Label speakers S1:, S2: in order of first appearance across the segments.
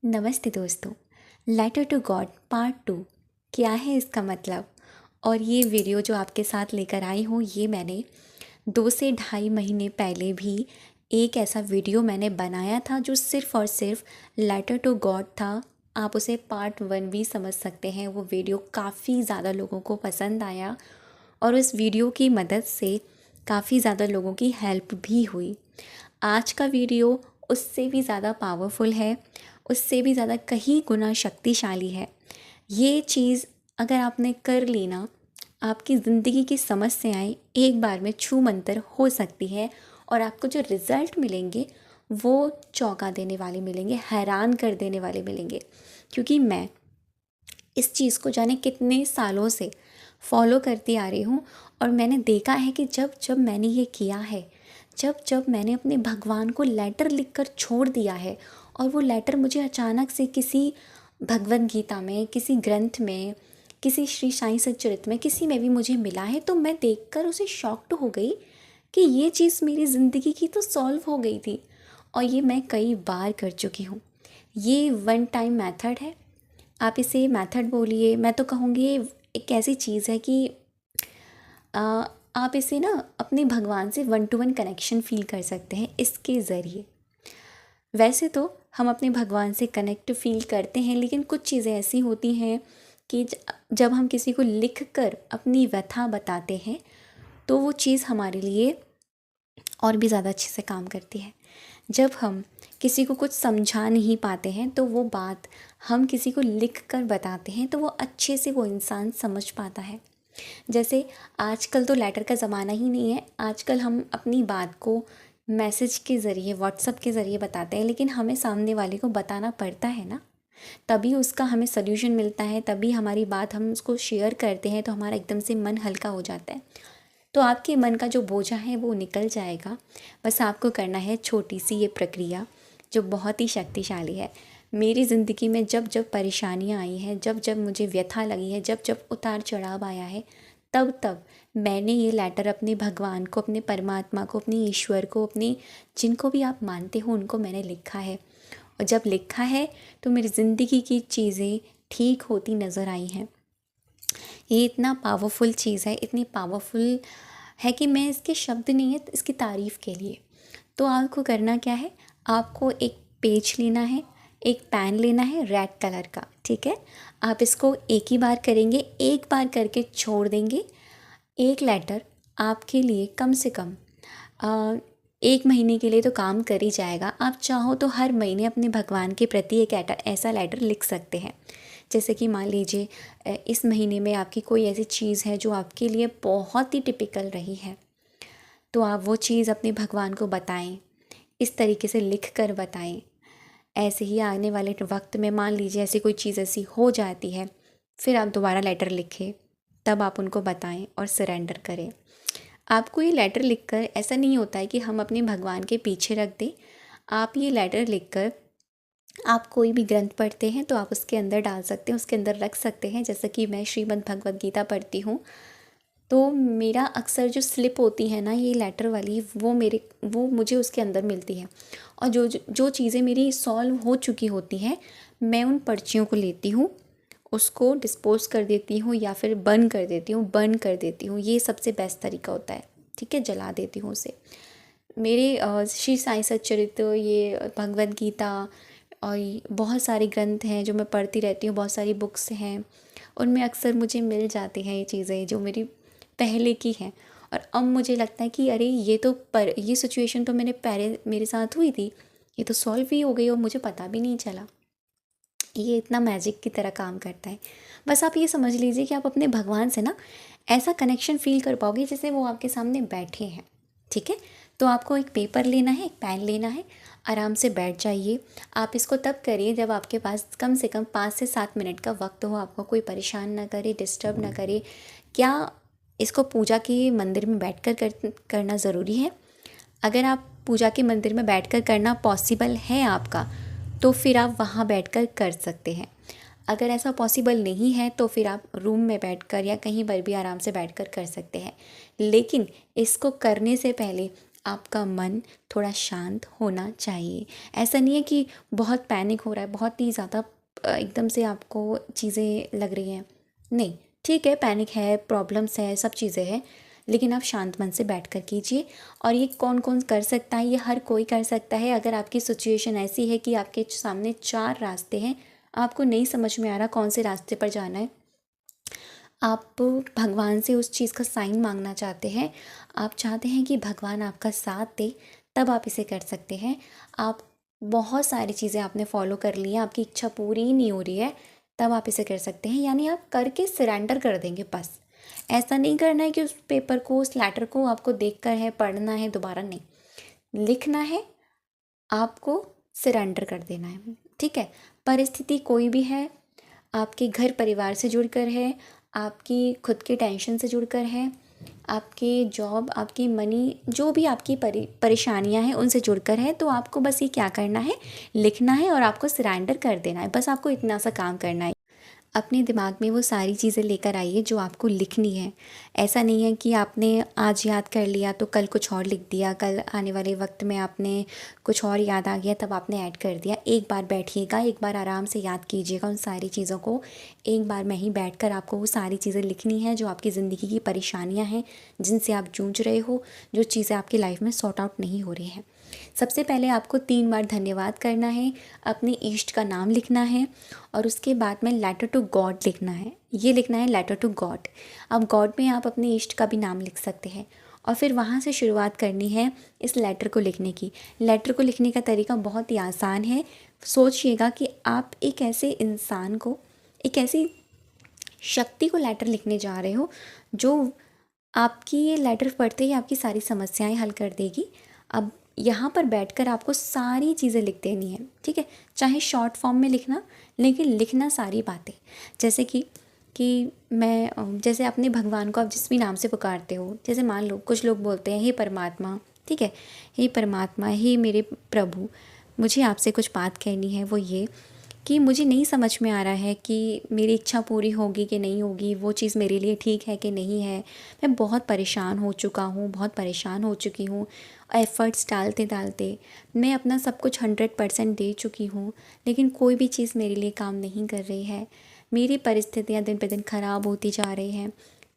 S1: नमस्ते दोस्तों। Letter to God part 2 क्या है इसका मतलब। और ये वीडियो जो आपके साथ लेकर आई हूँ, ये मैंने 2 से ढाई महीने पहले भी एक ऐसा वीडियो मैंने बनाया था जो सिर्फ़ और सिर्फ लेटर टू गॉड था। आप उसे पार्ट 1 भी समझ सकते हैं। वो वीडियो काफ़ी ज़्यादा लोगों को पसंद आया और उस वीडियो की मदद से काफ़ी ज़्यादा लोगों की हेल्प भी हुई। आज का वीडियो उससे भी ज़्यादा पावरफुल है, उससे भी ज़्यादा कहीं गुना शक्तिशाली है। ये चीज़ अगर आपने कर ली ना, आपकी ज़िंदगी की समस्याएं एक बार में छू मंतर हो सकती है और आपको जो रिज़ल्ट मिलेंगे वो चौंका देने वाले मिलेंगे, हैरान कर देने वाले मिलेंगे। क्योंकि मैं इस चीज़ को जाने कितने सालों से फॉलो करती आ रही हूँ और मैंने देखा है कि जब जब मैंने ये किया है, जब जब मैंने अपने भगवान को लेटर लिखकर छोड़ दिया है और वो लेटर मुझे अचानक से किसी भगवद गीता में, किसी ग्रंथ में, किसी श्री साईं सच्चरित्र में, किसी में भी मुझे मिला है, तो मैं देखकर उसे शॉक्ड हो गई कि ये चीज़ मेरी ज़िंदगी की तो सॉल्व हो गई थी। और ये मैं कई बार कर चुकी हूँ। ये वन टाइम मेथड है, आप इसे मेथड बोलिए, मैं तो कहूँगी ये एक ऐसी चीज़ है कि अ, आप इसे ना अपने भगवान से one two one connection feel कर सकते हैं इसके ज़रिए। वैसे तो हम अपने भगवान से कनेक्ट फ़ील करते हैं, लेकिन कुछ चीज़ें ऐसी होती हैं कि जब हम किसी को लिख कर अपनी व्यथा बताते हैं तो वो चीज़ हमारे लिए और भी ज़्यादा अच्छे से काम करती है। जब हम किसी को कुछ समझा नहीं पाते हैं तो वो बात हम किसी को लिख कर बताते हैं तो वो अच्छे से वो इंसान समझ पाता है। जैसे आजकल तो लेटर का ज़माना ही नहीं है, आजकल हम अपनी बात को मैसेज के ज़रिए, व्हाट्सएप के ज़रिए बताते हैं, लेकिन हमें सामने वाले को बताना पड़ता है ना, तभी उसका हमें सल्यूशन मिलता है, तभी हमारी बात हम उसको शेयर करते हैं तो हमारा एकदम से मन हल्का हो जाता है। तो आपके मन का जो बोझा है वो निकल जाएगा। बस आपको करना है छोटी सी ये प्रक्रिया जो बहुत ही शक्तिशाली है। मेरी ज़िंदगी में जब जब परेशानियाँ आई हैं, जब जब मुझे व्यथा लगी है, जब जब उतार चढ़ाव आया है, तब तब मैंने ये लेटर अपने भगवान को, अपने परमात्मा को, अपने ईश्वर को, अपने जिनको भी आप मानते हो उनको मैंने लिखा है। और जब लिखा है तो मेरी ज़िंदगी की चीज़ें ठीक होती नज़र आई हैं। ये इतना पावरफुल चीज़ है, इतनी पावरफुल है कि मैं इसके शब्द नहीं है इसकी तारीफ़ के लिए। तो आपको करना क्या है, आपको एक पेज लेना है, एक पेन लेना है रेड कलर का, ठीक है। आप इसको एक ही बार करेंगे, एक बार करके छोड़ देंगे। एक लेटर आपके लिए कम से कम 1 महीने के लिए तो काम कर ही जाएगा। आप चाहो तो हर महीने अपने भगवान के प्रति एक ऐसा लेटर लिख सकते हैं। जैसे कि मान लीजिए इस महीने में आपकी कोई ऐसी चीज़ है जो आपके लिए बहुत ही टिपिकल रही है, तो आप वो चीज़ अपने भगवान को बताएं, इस तरीके से लिख कर बताएं। ऐसे ही आने वाले वक्त में मान लीजिए ऐसी कोई चीज़ ऐसी हो जाती है, फिर आप दोबारा लेटर लिखें, तब आप उनको बताएं और सरेंडर करें। आपको ये लेटर लिखकर ऐसा नहीं होता है कि हम अपने भगवान के पीछे रख दें। आप ये लेटर लिखकर, आप कोई भी ग्रंथ पढ़ते हैं तो आप उसके अंदर डाल सकते हैं, उसके अंदर रख सकते हैं। जैसे कि मैं श्रीमद् भगवद गीता पढ़ती हूँ, तो मेरा अक्सर जो स्लिप होती है ना ये लेटर वाली, वो मुझे उसके अंदर मिलती है। और जो जो चीज़ें मेरी सॉल्व हो चुकी होती हैं, मैं उन पर्चियों को लेती हूँ, उसको डिस्पोज कर देती हूँ या फिर बर्न कर देती हूँ। ये सबसे बेस्ट तरीका होता है, ठीक है, जला देती हूँ उसे। मेरे श्री साईं सच्चरित्र, ये भगवद गीता और बहुत सारे ग्रंथ हैं जो मैं पढ़ती रहती हूँ, बहुत सारी बुक्स हैं, उनमें अक्सर मुझे मिल जाती हैं ये चीज़ें जो मेरी पहले की हैं। और अब मुझे लगता है कि अरे ये सिचुएशन तो मेरे साथ हुई थी, ये तो सॉल्व ही हो गई और मुझे पता भी नहीं चला। ये इतना मैजिक की तरह काम करता है। बस आप ये समझ लीजिए कि आप अपने भगवान से ना ऐसा कनेक्शन फ़ील कर पाओगे जैसे वो आपके सामने बैठे हैं, ठीक है। तो आपको एक पेपर लेना है, एक पेन लेना है, आराम से बैठ जाइए। आप इसको तब करिए जब आपके पास कम से कम 5 से 7 मिनट का वक्त हो, आपको कोई परेशान ना करे, डिस्टर्ब ना करे। क्या इसको पूजा के मंदिर में करना ज़रूरी है? अगर आप पूजा के मंदिर में बैठकर करना पॉसिबल है आपका, तो फिर आप वहाँ बैठकर कर सकते हैं। अगर ऐसा पॉसिबल नहीं है तो फिर आप रूम में बैठकर या कहीं पर भी आराम से बैठकर कर सकते हैं। लेकिन इसको करने से पहले आपका मन थोड़ा शांत होना चाहिए। ऐसा नहीं है कि बहुत पैनिक हो रहा है, बहुत ही ज़्यादा एकदम से आपको चीज़ें लग रही हैं। नहीं, ठीक है, पैनिक है, प्रॉब्लम्स है, सब चीज़ें हैं, लेकिन आप शांत मन से बैठ कर कीजिए। और ये कौन कौन कर सकता है? ये हर कोई कर सकता है। अगर आपकी सिचुएशन ऐसी है कि आपके सामने 4 रास्ते हैं, आपको नहीं समझ में आ रहा कौन से रास्ते पर जाना है, आप भगवान से उस चीज़ का साइन मांगना चाहते हैं, आप चाहते हैं कि भगवान आपका साथ दे, तब आप इसे कर सकते हैं। आप बहुत सारी चीज़ें आपने फॉलो कर ली हैं, आपकी इच्छा पूरी ही नहीं हो रही है, तब आप इसे कर सकते हैं। यानी आप करके सरेंडर कर देंगे बस। ऐसा नहीं करना है कि उस पेपर को, उस लेटर को आपको देखकर है, पढ़ना है, दोबारा नहीं, लिखना है, आपको सरेंडर कर देना है। ठीक है, परिस्थिति कोई भी है, आपके घर परिवार से जुड़कर है, आपकी खुद के टेंशन से जुड़कर है, आपके जॉब, आपकी मनी, जो भी आपकी परेशानियां हैं उनसे जुड़कर है, तो आपको बस ये क्या करना है, लिखना है और आपको सरेंडर कर देना है। बस आपको इतना सा काम करना है। अपने दिमाग में वो सारी चीज़ें लेकर आइए जो आपको लिखनी है। ऐसा नहीं है कि आपने आज याद कर लिया तो कल कुछ और लिख दिया, कल आने वाले वक्त में आपने कुछ और याद आ गया तब आपने ऐड कर दिया। एक बार बैठिएगा, एक बार आराम से याद कीजिएगा उन सारी चीज़ों को। एक बार में ही बैठकर आपको वो सारी चीज़ें लिखनी है जो आपकी ज़िंदगी की परेशानियाँ हैं, जिनसे आप जूझ रहे हो, जो चीज़ें आपकी लाइफ में सॉर्ट आउट नहीं हो रही हैं। सबसे पहले आपको 3 बार धन्यवाद करना है, अपने इष्ट का नाम लिखना है और उसके बाद में लेटर टू गॉड लिखना है। ये लिखना है लेटर टू गॉड। अब गॉड में आप अपने इष्ट का भी नाम लिख सकते हैं और फिर वहाँ से शुरुआत करनी है इस लेटर को लिखने की। लेटर को लिखने का तरीका बहुत ही आसान है। सोचिएगा कि आप एक ऐसे इंसान को, एक ऐसी शक्ति को लेटर लिखने जा रहे हो जो आपकी ये लेटर पढ़ते ही आपकी सारी समस्याएं हल कर देगी। अब यहाँ पर बैठकर आपको सारी चीज़ें लिख देनी है, ठीक है? चाहे शॉर्ट फॉर्म में लिखना, लेकिन लिखना सारी बातें। जैसे कि मैं जैसे अपने भगवान को आप जिस भी नाम से पुकारते हो, जैसे मान लो कुछ लोग बोलते हैं हे परमात्मा, ठीक है? हे परमात्मा, हे मेरे प्रभु, मुझे आपसे कुछ बात कहनी है, वो ये कि मुझे नहीं समझ में आ रहा है कि मेरी इच्छा पूरी होगी कि नहीं होगी, वो चीज़ मेरे लिए ठीक है कि नहीं है। मैं बहुत परेशान हो चुका हूँ, बहुत परेशान हो चुकी हूँ। एफ़र्ट्स डालते डालते मैं अपना सब कुछ 100% दे चुकी हूँ, लेकिन कोई भी चीज़ मेरे लिए काम नहीं कर रही है। मेरी परिस्थितियाँ दिन पे दिन ख़राब होती जा रही हैं।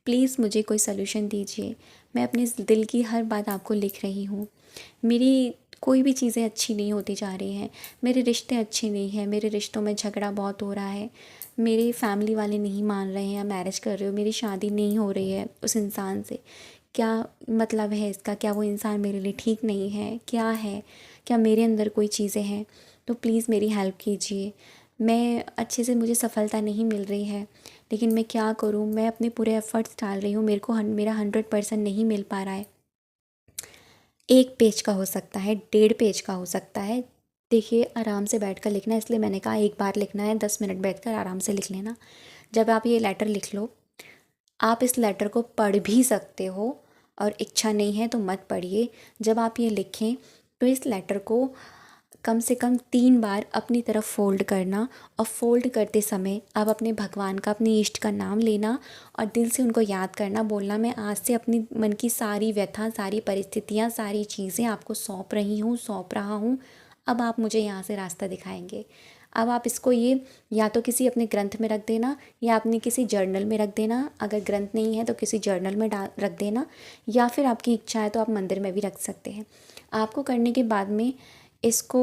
S1: प्लीज़ मुझे कोई सल्यूशन दीजिए। मैं अपने दिल की हर बात आपको लिख रही हूँ। मेरी कोई भी चीज़ें अच्छी नहीं होती जा रही हैं, मेरे रिश्ते अच्छे नहीं हैं, मेरे रिश्तों में झगड़ा बहुत हो रहा है, मेरे फैमिली वाले नहीं मान रहे हैं, या मैरिज कर रहे हो, मेरी शादी नहीं हो रही है उस इंसान से। क्या मतलब है इसका? क्या वो इंसान मेरे लिए ठीक नहीं है? क्या है? क्या मेरे अंदर कोई चीज़ें हैं? तो प्लीज़ मेरी हेल्प कीजिए। मैं अच्छे से, मुझे सफलता नहीं मिल रही है, लेकिन मैं क्या करूँ? मैं अपने पूरे एफ़र्ट्स डाल रही हूँ, मेरे को मेरा 100% नहीं मिल पा रहा है। 1 पेज का हो सकता है, 1.5 पेज का हो सकता है। देखिए, आराम से बैठकर लिखना है, इसलिए मैंने कहा एक बार लिखना है, 10 मिनट बैठकर आराम से लिख लेना। जब आप ये लेटर लिख लो, आप इस लेटर को पढ़ भी सकते हो और इच्छा नहीं है तो मत पढ़िए। जब आप ये लिखें तो इस लेटर को कम से कम 3 बार अपनी तरफ फ़ोल्ड करना, और फ़ोल्ड करते समय आप अपने भगवान का, अपने इष्ट का नाम लेना और दिल से उनको याद करना, बोलना मैं आज से अपनी मन की सारी व्यथा, सारी परिस्थितियाँ, सारी चीज़ें आपको सौंप रही हूँ, सौंप रहा हूँ। अब आप मुझे यहाँ से रास्ता दिखाएंगे। अब आप इसको ये या तो किसी अपने ग्रंथ में रख देना या अपने किसी जर्नल में रख देना। अगर ग्रंथ नहीं है तो किसी जर्नल में रख देना, या फिर आपकी इच्छा है तो आप मंदिर में भी रख सकते हैं। आपको करने के बाद में इसको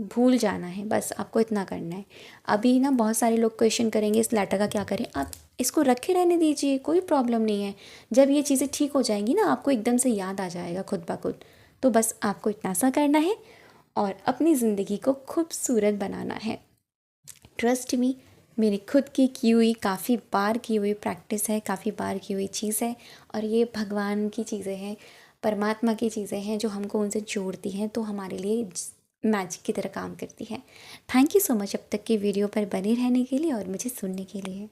S1: भूल जाना है, बस आपको इतना करना है। अभी ना बहुत सारे लोग क्वेश्चन करेंगे इस लेटर का क्या करें। आप इसको रखे रहने दीजिए, कोई प्रॉब्लम नहीं है। जब ये चीज़ें ठीक हो जाएंगी ना, आपको एकदम से याद आ जाएगा खुद ब खुद। तो बस आपको इतना सा करना है और अपनी ज़िंदगी को खूबसूरत बनाना है। ट्रस्ट मी, मेरी खुद की हुई, काफ़ी बार की हुई प्रैक्टिस है, काफ़ी बार की हुई चीज़ है, और ये भगवान की चीज़ें हैं, परमात्मा की चीज़ें हैं जो हमको उनसे जोड़ती हैं, तो हमारे लिए मैजिक की तरह काम करती हैं। थैंक यू सो मच अब तक की वीडियो पर बने रहने के लिए और मुझे सुनने के लिए।